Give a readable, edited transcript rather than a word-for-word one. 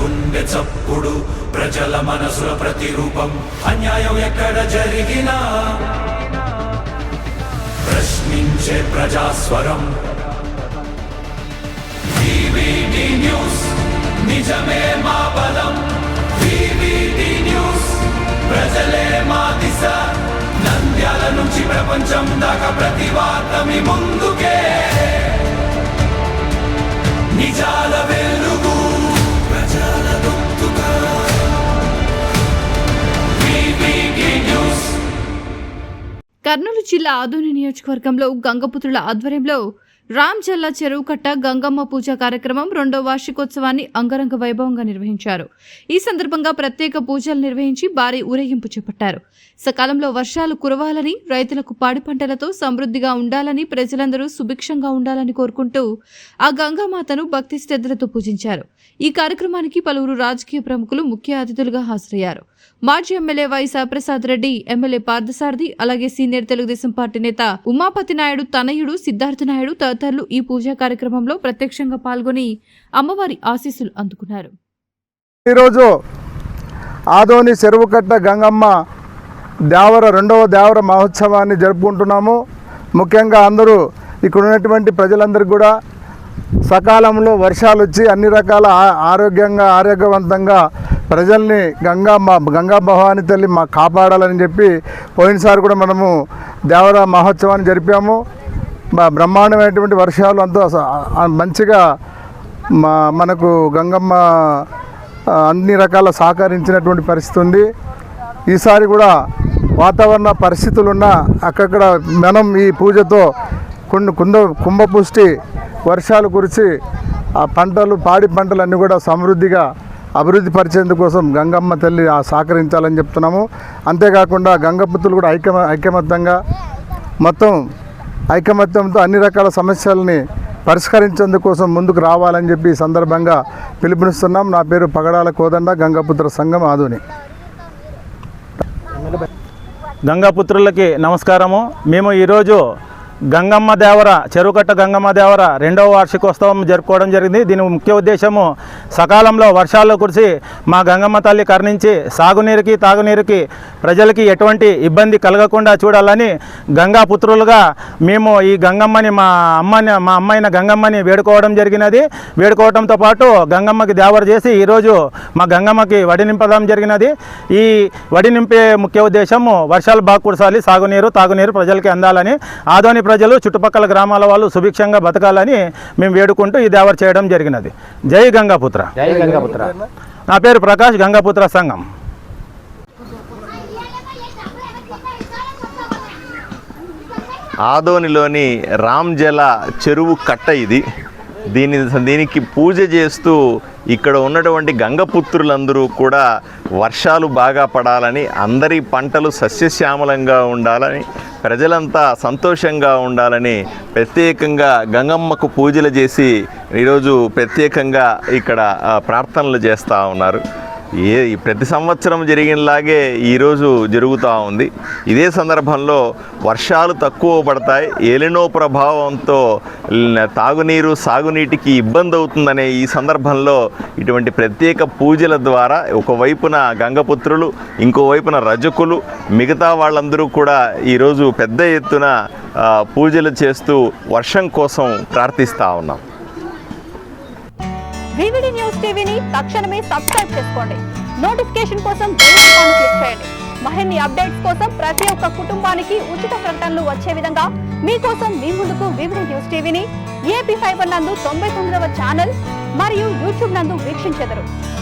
గుండె చప్పుడు ప్రజల మనసుల ప్రతిరూపం అన్యాయం ఎక్కడ జరిగినా ప్రశ్నించే ప్రజాస్వరం వివిడి న్యూస్ నిజమే మా బలం వివిడి న్యూస్ ప్రజలే మా దిశ నంద్యాల నుంచి ప్రపంచం దాకా ప్రతి వార్త మీ ముందుకే నిజాల వెలుగు ప్రజల గొంతుగా వివిడి న్యూస్. కర్నూలు జిల్లా ఆదోని నియోజకవర్గంలో గంగపుత్రుల ఆధ్వర్యంలో రామ్జల్లా చెరువు కట్ట గంగమ్మ పూజ కార్యక్రమం 2వ వార్షికోత్సవాన్ని అంగరంగ వైభవంగా నిర్వహించారు. ఈ సందర్భంగా ప్రత్యేక పూజలు నిర్వహించి భారీ ఊరేగింపు చేపట్టారు. సకాలంలో వర్షాలు కురవాలని, రైతులకు పాడి పంటలతో సమృద్ధిగా ఉండాలని, ప్రజలందరూ సుభిక్షంగా ఉండాలని కోరుకుంటూ ఆ గంగామాతను భక్తి శ్రద్ధలతో పూజించారు. ఈ కార్యక్రమానికి పలువురు రాజకీయ ప్రముఖులు ముఖ్య అతిథులుగా హాజరయ్యారు. మాజీ MLA Y Saiprasad Reddy, MLA Parthasarathi, అలాగే సీనియర్ తెలుగుదేశం పార్టీ నేత ఉమాపతి నాయుడు తనయుడు సిద్ధార్థ నాయుడు తదితరులు ఈ పూజా కార్యక్రమంలో ప్రత్యక్షంగా పాల్గొని అమ్మవారి ఆశీస్సులు అందుకున్నారు. ఈరోజు ఆదోని చెరువుకట్ట గంగమ్మ దేవర 2వ దేవర మహోత్సవాన్ని జరుపుకుంటున్నాము. ముఖ్యంగా అందరూ ఇక్కడ ఉన్నటువంటి ప్రజలందరికీ కూడా సకాలంలో వర్షాలు వచ్చి అన్ని రకాల ఆరోగ్యవంతంగా ప్రజల్ని గంగా భవాని తల్లి మా కాపాడాలని చెప్పి పోయినసారి కూడా మనము దేవర మహోత్సవాన్ని జరిపాము. బ్రహ్మాండమైనటువంటి వర్షాలు అంతా మంచిగా మనకు గంగమ్మ అన్ని రకాల సహకరించినటువంటి పరిస్థితి ఉంది. ఈసారి కూడా వాతావరణ పరిస్థితులున్న అక్కడక్కడ మనం ఈ పూజతో కుంభపుష్టి వర్షాలు కురిసి ఆ పాడి పంటలన్నీ కూడా సమృద్ధిగా అభివృద్ధి పరిచేందుకోసం గంగమ్మ తల్లి సహకరించాలని చెప్తున్నాము. అంతేకాకుండా గంగపుత్రులు కూడా ఐకమత్యంతో అన్ని రకాల సమస్యలని పరిష్కరించేందుకోసం ముందుకు రావాలని చెప్పి ఈ సందర్భంగా పిలుపునిస్తున్నాం. నా పేరు పగడాల కోదండ, గంగాపుత్ర సంఘం ఆదోని. గంగాపుత్రులకి నమస్కారము. మేము ఈరోజు గంగమ్మ దేవర చెరువుకట్ట గంగమ్మ దేవర 2వ వార్షికోత్సవం జరుపుకోవడం జరిగింది. దీని ముఖ్య ఉద్దేశము సకాలంలో వర్షాలు కురిసి మా గంగమ్మ తల్లి కరుణించి సాగునీరుకి తాగునీరుకి ప్రజలకి ఎటువంటి ఇబ్బంది కలగకుండా చూడాలని గంగాపుత్రులుగా మేము ఈ గంగమ్మని మా అమ్మాయిన గంగమ్మని వేడుకోవడంతో పాటు గంగమ్మకి దేవర చేసి ఈరోజు మా గంగమ్మకి వడి నింపడం జరిగినది. ఈ వడి నింపే ముఖ్య ఉద్దేశము వర్షాలు బాగా కురసాలి, సాగునీరు తాగునీరు ప్రజలకి అందాలని, ఆదోని ప్రజలు చుట్టుపక్కల గ్రామాల వాళ్ళు సుభిక్షంగా బతకాలని మేము వేడుకుంటూ ఈ దేవర చేయడం జరిగినది. జై గంగాపుత్ర. జై గంగాపుత్ర. నా పేరు ప్రకాష్, గంగాపుత్ర సంఘం. ఆదోనిలోని రామ్జల చెరువు కట్ట ఇది. దీనికి పూజ చేస్తూ ఇక్కడ ఉన్నటువంటి గంగపుత్రులందరూ కూడా వర్షాలు బాగా పడాలని, అందరి పంటలు సస్యశ్యామలంగా ఉండాలని, ప్రజలంతా సంతోషంగా ఉండాలని ప్రత్యేకంగా గంగమ్మకు పూజలు చేసి ఈరోజు ప్రత్యేకంగా ఇక్కడ ప్రార్థనలు చేస్తూ ఉన్నారు. ప్రతి సంవత్సరం జరిగినలాగే ఈరోజు జరుగుతూ ఉంది. ఇదే సందర్భంలో వర్షాలు తక్కువ పడతాయి, ఎలినో ప్రభావంతో తాగునీరు సాగునీటికి ఇబ్బంది అవుతుందనే ఈ సందర్భంలో ఇటువంటి ప్రత్యేక పూజల ద్వారా ఒకవైపున గంగపుత్రులు, ఇంకోవైపున రజకులు, మిగతా వాళ్ళందరూ కూడా ఈరోజు పెద్ద ఎత్తున పూజలు చేస్తూ వర్షం కోసం ప్రార్థిస్తూ ఉన్నాం. వివిడి న్యూస్ టీవీని తక్షణమే సబ్స్క్రైబ్ చేసుకోండి. నోటిఫికేషన్ కోసం బెల్ ఐకాన్ క్లిక్ చేయండి. మరిన్ని అప్డేట్స్ కోసం ప్రతి ఒక్క కుటుంబానికి ఉచిత ప్రకటనలు వచ్చే విధంగా మీకోసం మీ ముందుకు వివిడి న్యూస్ టీవీని AP5 నందు 99వ ఛానల్ మరియు యూట్యూబ్ నందు వీక్షించెదరు.